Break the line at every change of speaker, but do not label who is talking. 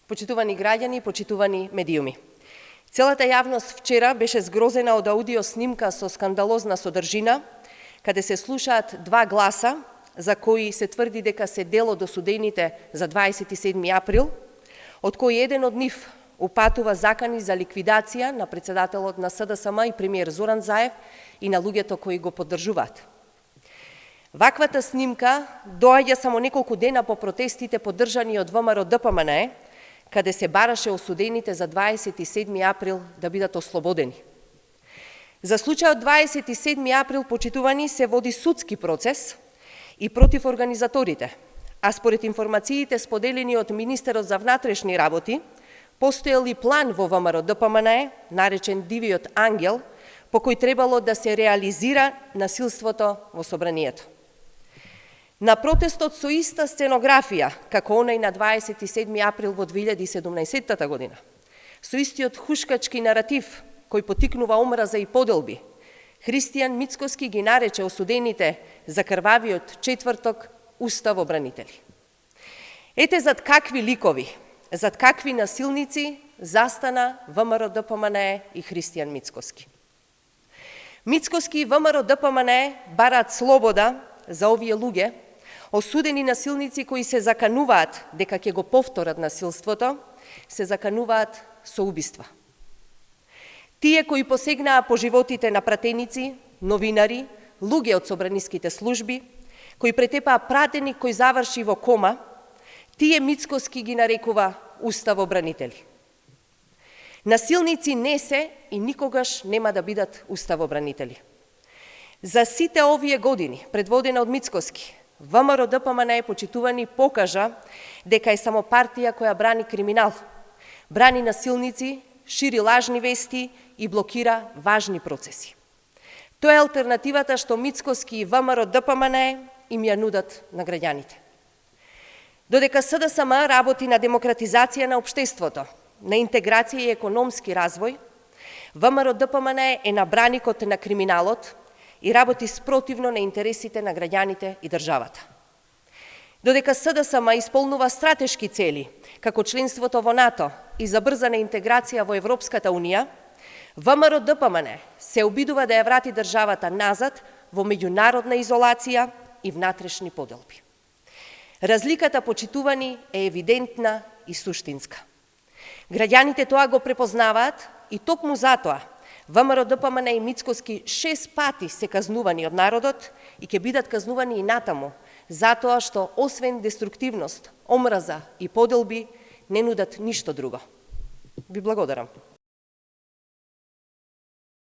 Почитувани граѓани, почитувани медиуми. Целата јавност вчера беше згрозена од аудио снимка со скандалозна содржина, каде се слушаат два гласа, за кои се тврди дека се дел од осудените за 27 април, од кој еден од нив упатува закани за ликвидација на председателот на СДСМ и премиер Зоран Заев и на луѓето кои го поддржуваат. Ваквата снимка доаѓа само неколку дена по протестите поддржани од ВМРО-ДПМНЕ, каде се бараше осудените за 27 април да бидат ослободени. За случајот 27 април, почитувани, се води судски процес и против организаторите, а според информациите споделени од министерот за внатрешни работи, постоел и план во ВМРО-ДПМНЕ, наречен Дивиот ангел, по кој требало да се реализира насилството во собранието. На протестот со иста сценографија, како онај на 27 април во 2017 година, со истиот хушкачки наратив, кој потикнува омраза и поделби, Христијан Мицкоски ги нарече осудените за крвавиот четврток уставобранители. Ете зад какви ликови, зад какви насилници застана ВМРО-ДПМНЕ и Христијан Мицкоски. Мицкоски и ВМРО-ДПМНЕ бараат слобода за овие луѓе, осудени насилници кои се закануваат дека ќе го повторат насилството, се закануваат со убиства. Тие кои посегнаа по животите на пратеници, новинари, луѓе од собраниските служби, кои претепаа пратеник кој заврши во кома, тие Мицкоски ги нарекува уставобранители. Насилници не се и никогаш нема да бидат уставобранители. За сите овие години, предводена од Мицкоски, ВМРО-ДПМНЕ, почитувани, покажа дека е само партија која брани криминал, брани насилници, шири лажни вести и блокира важни процеси. Тоа е алтернативата што Мицкоски и ВМРО-ДПМНЕ им ја нудат на граѓаните. Додека СДСМ работи на демократизација на општеството, на интеграција и економски развој, ВМРО-ДПМНЕ е на браникот на криминалот и работи спротивно на интересите на граѓаните и државата. Додека СДСМ исполнува стратешки цели, како членството во НАТО и забрзана интеграција во Европската Унија, ВМРО-ДПМНЕ се обидува да ја врати државата назад во меѓународна изолација и внатрешни поделби. Разликата, почитувани, е евидентна и суштинска. Граѓаните тоа го препознаваат и токму затоа ВМРО-ДПМНЕ и Мицкоски 6 пати се казнувани од народот и ќе бидат казнувани и натаму, затоа што освен деструктивност, омраза и поделби не нудат ништо друго. Ви благодарам.